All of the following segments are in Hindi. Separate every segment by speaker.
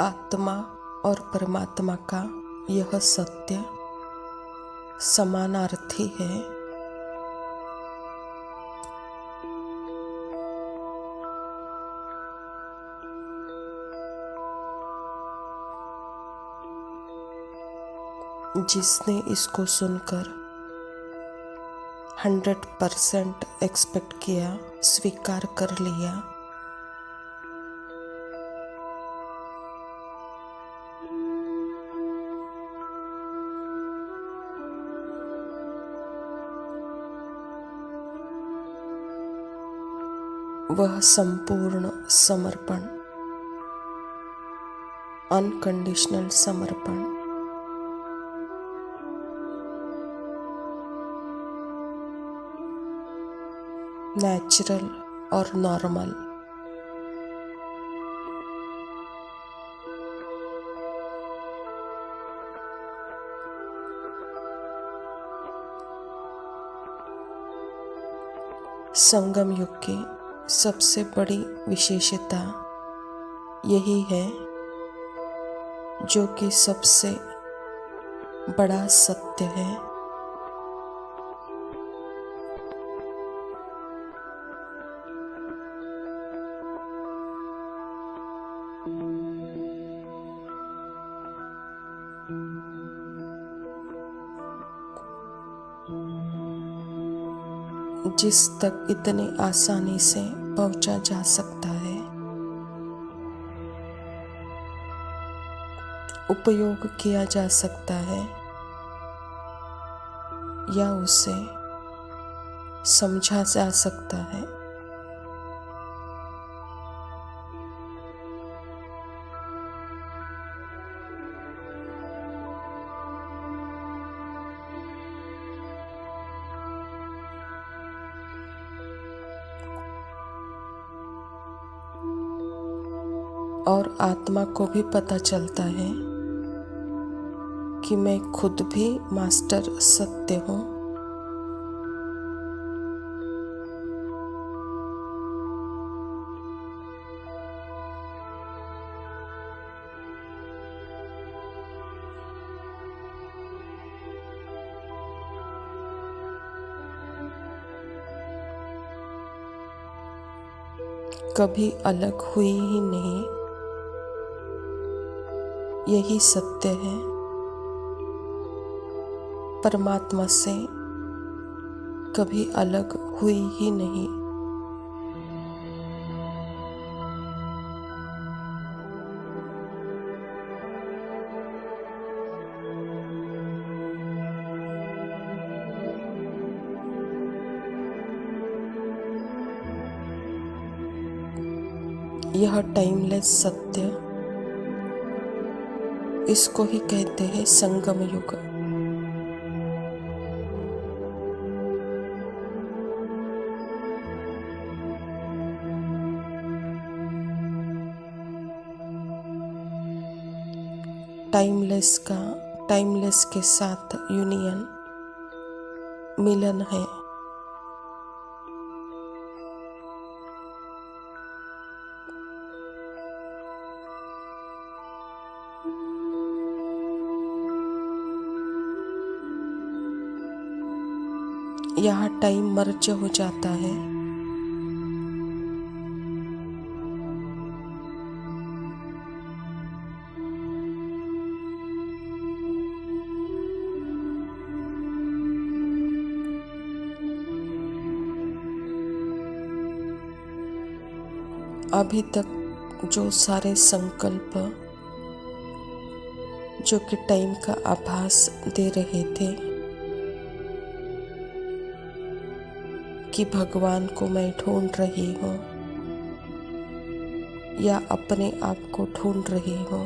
Speaker 1: आत्मा और परमात्मा का यह सत्य समानार्थी है। जिसने इसको सुनकर 100% एक्सपेक्ट किया, स्वीकार कर लिया, वह संपूर्ण समर्पण, अनकंडीशनल समर्पण नेचुरल और नॉर्मल संगम युग की सबसे बड़ी विशेषता यही है, जो कि सबसे बड़ा सत्य है। जिस तक इतनी आसानी से पहुंचा जा सकता है, उपयोग किया जा सकता है या उसे समझा जा सकता है। और आत्मा को भी पता चलता है कि मैं खुद भी मास्टर सत्य हूँ। कभी अलग हुई ही नहीं, यही सत्य है। परमात्मा से कभी अलग हुई ही नहीं। यह टाइमलेस सत्य, इसको ही कहते हैं संगम युग। टाइमलेस का टाइमलेस के साथ यूनियन, मिलन है। यहाँ टाइम मर्ज हो जाता है। अभी तक जो सारे संकल्प जो कि टाइम का आभास दे रहे थे कि भगवान को मैं ढूंढ रही हूँ या अपने आप को ढूंढ रही हूँ,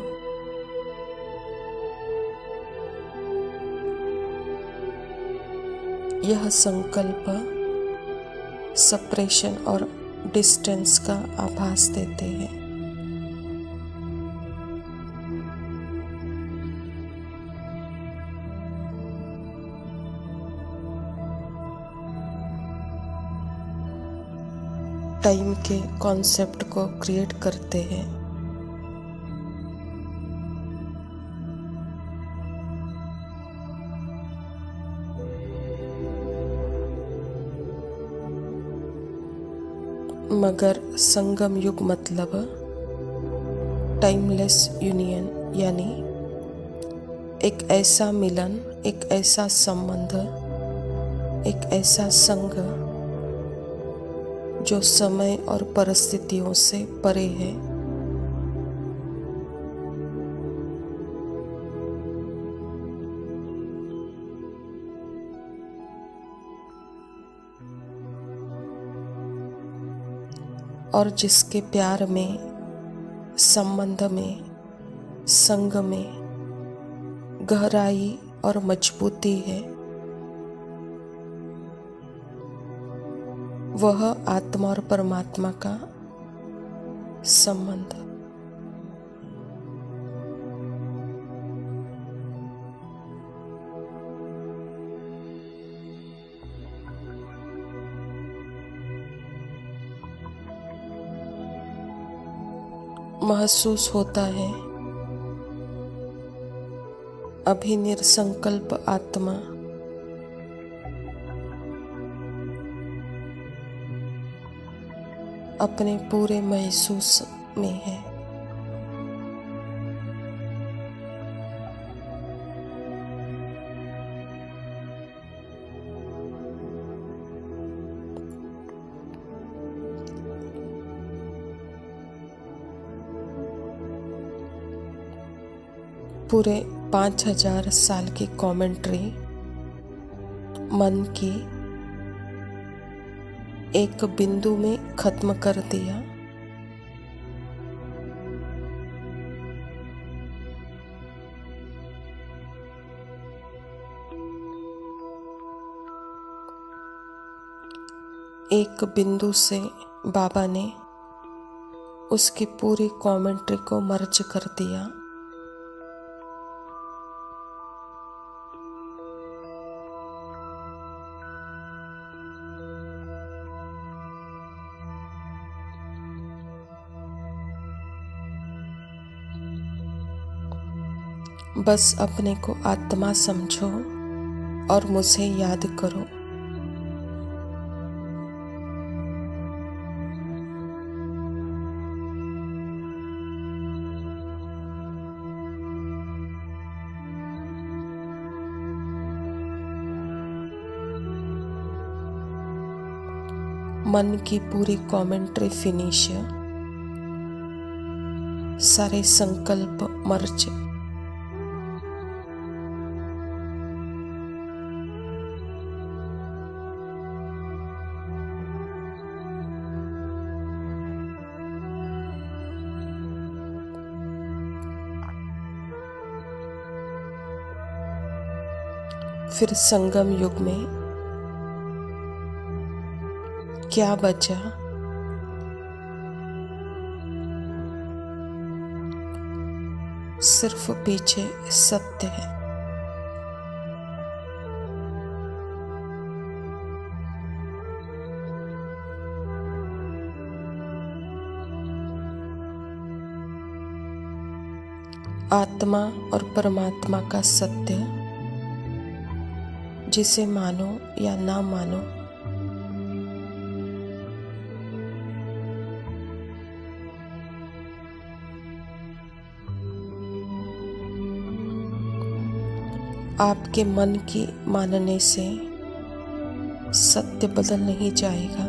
Speaker 1: यह संकल्प सेपरेशन और डिस्टेंस का आभास देते हैं। टाइम के कॉन्सेप्ट को क्रिएट करते हैं। मगर संगम युग मतलब टाइमलेस यूनियन, यानी एक ऐसा मिलन, एक ऐसा संबंध, एक ऐसा संग जो समय और परिस्थितियों से परे है। और जिसके प्यार में, संबंध में, संग में गहराई और मजबूती है, वह आत्मा और परमात्मा का संबंध। महसूस होता है अभी निरसंकल्प आत्मा अपने पूरे महसूस में है। पूरे 5000 साल की कमेंट्री मन की एक बिंदु में खत्म कर दिया। एक बिंदु से बाबा ने उसकी पूरी कमेंट्री को मर्ज कर दिया। बस अपने को आत्मा समझो और मुझे याद करो। मन की पूरी कमेंट्री फिनिश, सारे संकल्प मर्ज। फिर संगम युग में क्या बचा? सिर्फ पीछे सत्य है। आत्मा और परमात्मा का सत्य, जिसे मानो या ना मानो, आपके मन की मानने से सत्य बदल नहीं जाएगा।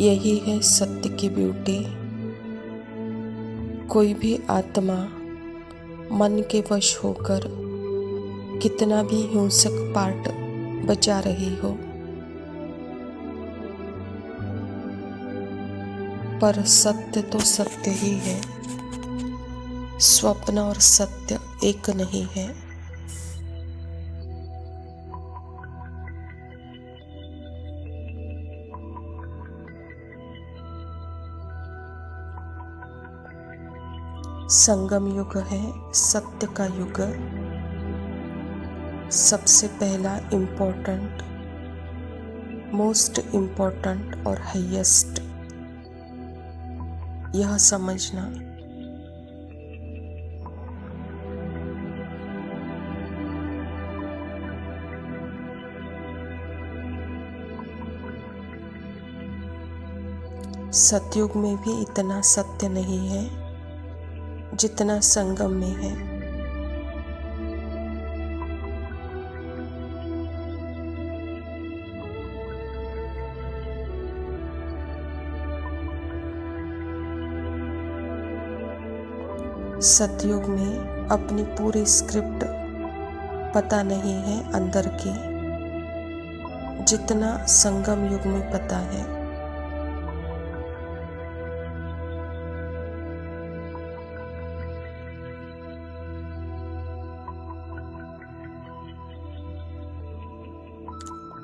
Speaker 1: यही है सत्य की ब्यूटी। कोई भी आत्मा मन के वश होकर कितना भी हिंसक पार्ट बजा रही हो, पर सत्य तो सत्य ही है। स्वप्न और सत्य एक नहीं है। संगम युग है सत्य का युग। सबसे पहला इम्पोर्टेंट, मोस्ट इम्पोर्टेंट और हाईएस्ट यह समझना सतयुग में भी इतना सत्य नहीं है जितना संगम में है। सतयुग में अपनी पूरी स्क्रिप्ट पता नहीं है अंदर की, जितना संगम युग में पता है।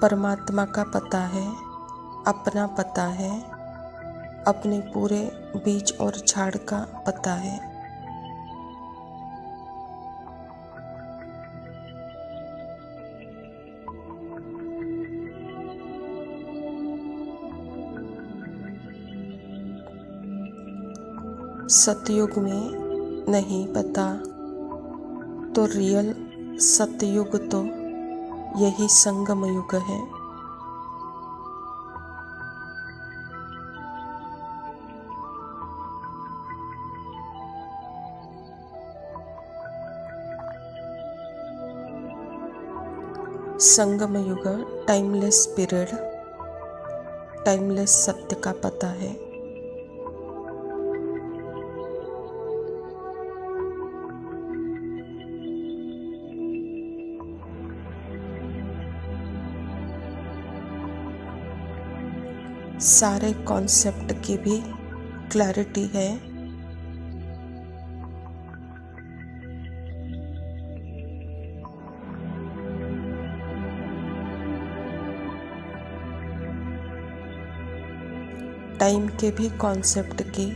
Speaker 1: परमात्मा का पता है, अपना पता है, अपने पूरे बीज और झाड़ का पता है। सतयुग में नहीं पता तो रियल सतयुग तो यही संगम युग है। संगम युग टाइमलेस पीरियड, टाइमलेस सत्य का पता है। सारे कॉन्सेप्ट की भी क्लैरिटी है। टाइम के भी कॉन्सेप्ट की,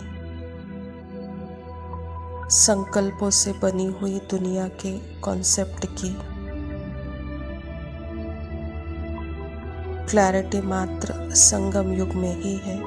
Speaker 1: संकल्पों से बनी हुई दुनिया के कॉन्सेप्ट की क्लैरिटी मात्र संगम युग में ही है।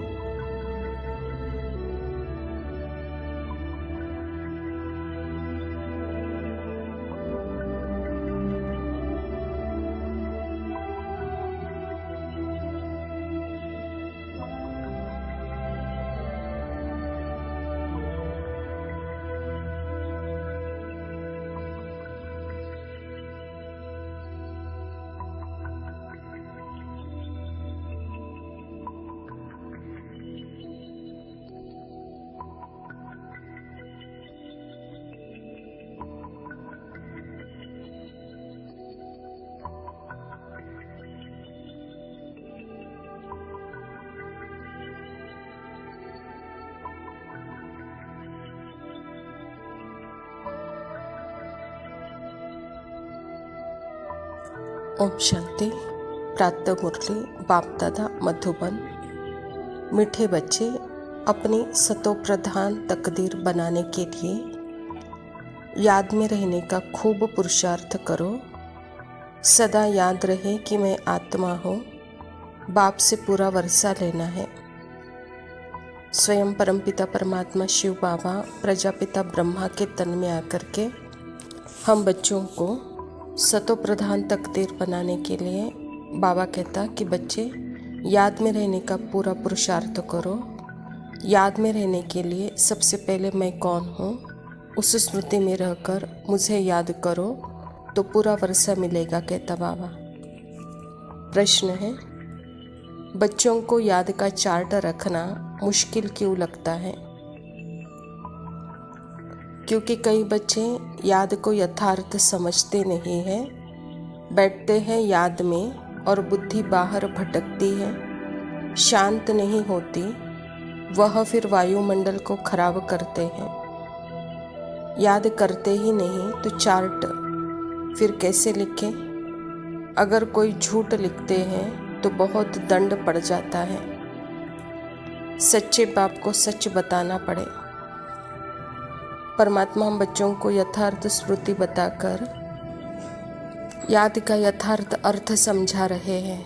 Speaker 1: ओम शांति। प्रातः मुरली बाप दादा मधुबन। मीठे बच्चे, अपनी सतो प्रधान तकदीर बनाने के लिए याद में रहने का खूब पुरुषार्थ करो। सदा याद रहे कि मैं आत्मा हूँ, बाप से पूरा वर्षा लेना है। स्वयं परमपिता परमात्मा शिव बाबा प्रजापिता ब्रह्मा के तन में आकर के हम बच्चों को सतो प्रधान तकदीर बनाने के लिए बाबा कहता कि बच्चे याद में रहने का पूरा पुरुषार्थ करो। याद में रहने के लिए सबसे पहले मैं कौन हूँ उस स्मृति में रहकर मुझे याद करो तो पूरा वर्षा मिलेगा, कहता बाबा। प्रश्न है, बच्चों को याद का चार्ट रखना मुश्किल क्यों लगता है? क्योंकि कई बच्चे याद को यथार्थ समझते नहीं हैं, बैठते हैं याद में और बुद्धि बाहर भटकती है, शांत नहीं होती। वह फिर वायुमंडल को खराब करते हैं। याद करते ही नहीं तो चार्ट फिर कैसे लिखें? अगर कोई झूठ लिखते हैं तो बहुत दंड पड़ जाता है। सच्चे बाप को सच बताना पड़े। परमात्मा हम बच्चों को यथार्थ स्मृति बताकर याद का यथार्थ अर्थ समझा रहे हैं।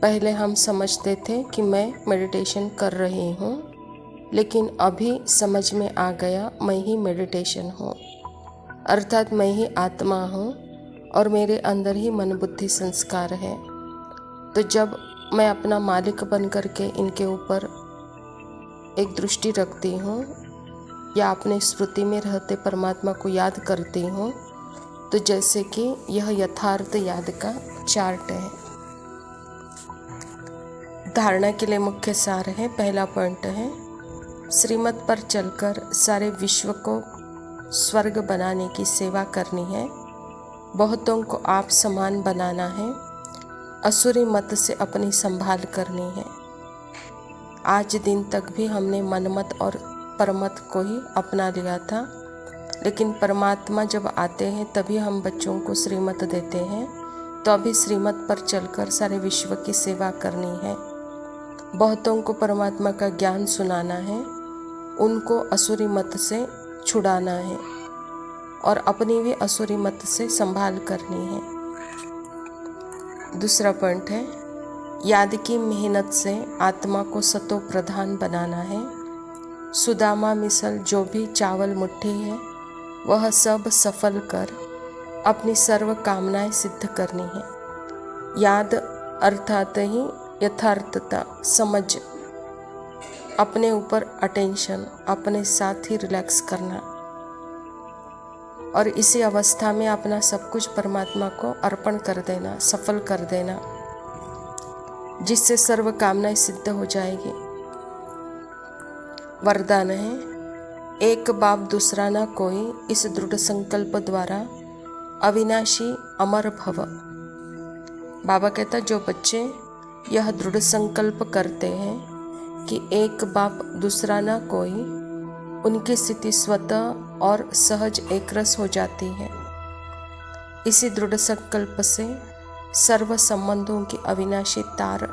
Speaker 1: पहले हम समझते थे कि मैं मेडिटेशन कर रही हूँ, लेकिन अभी समझ में आ गया मैं ही मेडिटेशन हूँ, अर्थात मैं ही आत्मा हूँ और मेरे अंदर ही मन बुद्धि संस्कार है। तो जब मैं अपना मालिक बन करके इनके ऊपर एक दृष्टि रखती हूँ या अपने स्मृति में रहते परमात्मा को याद करती हूँ, तो जैसे कि यह यथार्थ याद का चार्ट है। धारणा के लिए मुख्य सार है। पहला पॉइंट है, श्रीमत पर चलकर सारे विश्व को स्वर्ग बनाने की सेवा करनी है। बहुतों को आप समान बनाना है। असुरी मत से अपनी संभाल करनी है। आज दिन तक भी हमने मनमत और परमत को ही अपना लिया था, लेकिन परमात्मा जब आते हैं तभी हम बच्चों को श्रीमत देते हैं। तो अभी श्रीमत पर चलकर सारे विश्व की सेवा करनी है। बहुतों को परमात्मा का ज्ञान सुनाना है, उनको असुरी मत से छुड़ाना है और अपनी भी असुरी मत से संभाल करनी है। दूसरा पॉइंट है, याद की मेहनत से आत्मा को सतो प्रधान बनाना है। सुदामा मिसल जो भी चावल मुट्ठी है वह सब सफल कर अपनी सर्व कामनाएं सिद्ध करनी है। याद अर्थात ही यथार्थता, समझ, अपने ऊपर अटेंशन, अपने साथ ही रिलैक्स करना और इसी अवस्था में अपना सब कुछ परमात्मा को अर्पण कर देना, सफल कर देना, जिससे सर्व कामनाएं सिद्ध हो जाएगी। वरदान है, एक बाप दूसरा ना कोई, इस दृढ़ संकल्प द्वारा अविनाशी अमर भव। बाबा कहता, जो बच्चे यह दृढ़ संकल्प करते हैं कि एक बाप दूसरा ना कोई, उनकी स्थिति स्वतः और सहज एकरस हो जाती है। इसी दृढ़ संकल्प से सर्व संबंधों की अविनाशी तार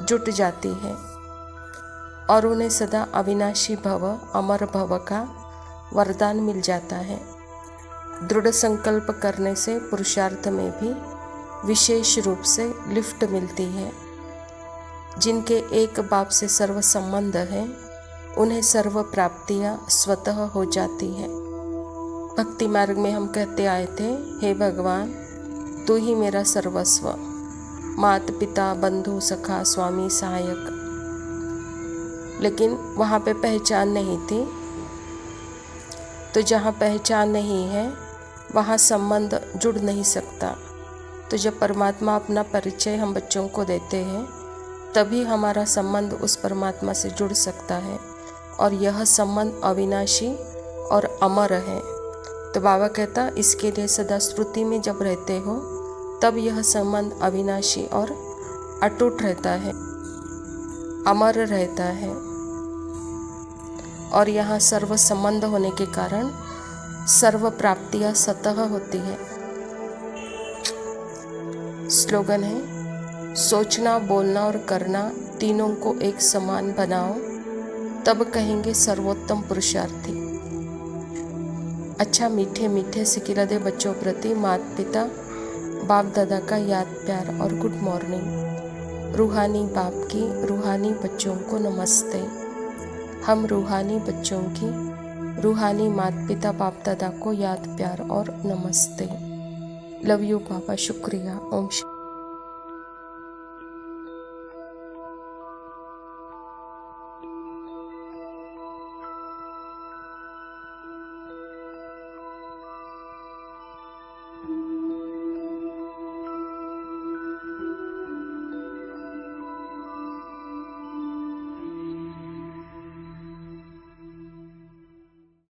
Speaker 1: जुट जाती है और उन्हें सदा अविनाशी भव, अमर भव का वरदान मिल जाता है। दृढ़ संकल्प करने से पुरुषार्थ में भी विशेष रूप से लिफ्ट मिलती है। जिनके एक बाप से सर्व संबंध है, उन्हें सर्व प्राप्तियां स्वतः हो जाती है। भक्ति मार्ग में हम कहते आए थे, हे भगवान तू ही मेरा सर्वस्व, मात पिता बंधु सखा स्वामी सहायक। लेकिन वहाँ पे पहचान नहीं थी। तो जहाँ पहचान नहीं है वहाँ संबंध जुड़ नहीं सकता। तो जब परमात्मा अपना परिचय हम बच्चों को देते हैं तभी हमारा संबंध उस परमात्मा से जुड़ सकता है और यह संबंध अविनाशी और अमर है। तो बाबा कहता, इसके लिए सदा स्मृति में जब रहते हो तब यह संबंध अविनाशी और अटूट रहता है, अमर रहता है और यहाँ सर्व संबंध होने के कारण सर्व प्राप्तियां स्वतः होती है। स्लोगन है, सोचना, बोलना और करना तीनों को एक समान बनाओ, तब कहेंगे सर्वोत्तम पुरुषार्थी। अच्छा मीठे मीठे सिकिला दे बच्चों प्रति माता पिता बाप दादा का याद प्यार और गुड मॉर्निंग। रूहानी बाप की रूहानी बच्चों को नमस्ते। हम रूहानी बच्चों की रूहानी माता पिता बाप दादा को याद प्यार और नमस्ते। लव यू पापा, शुक्रिया। ओम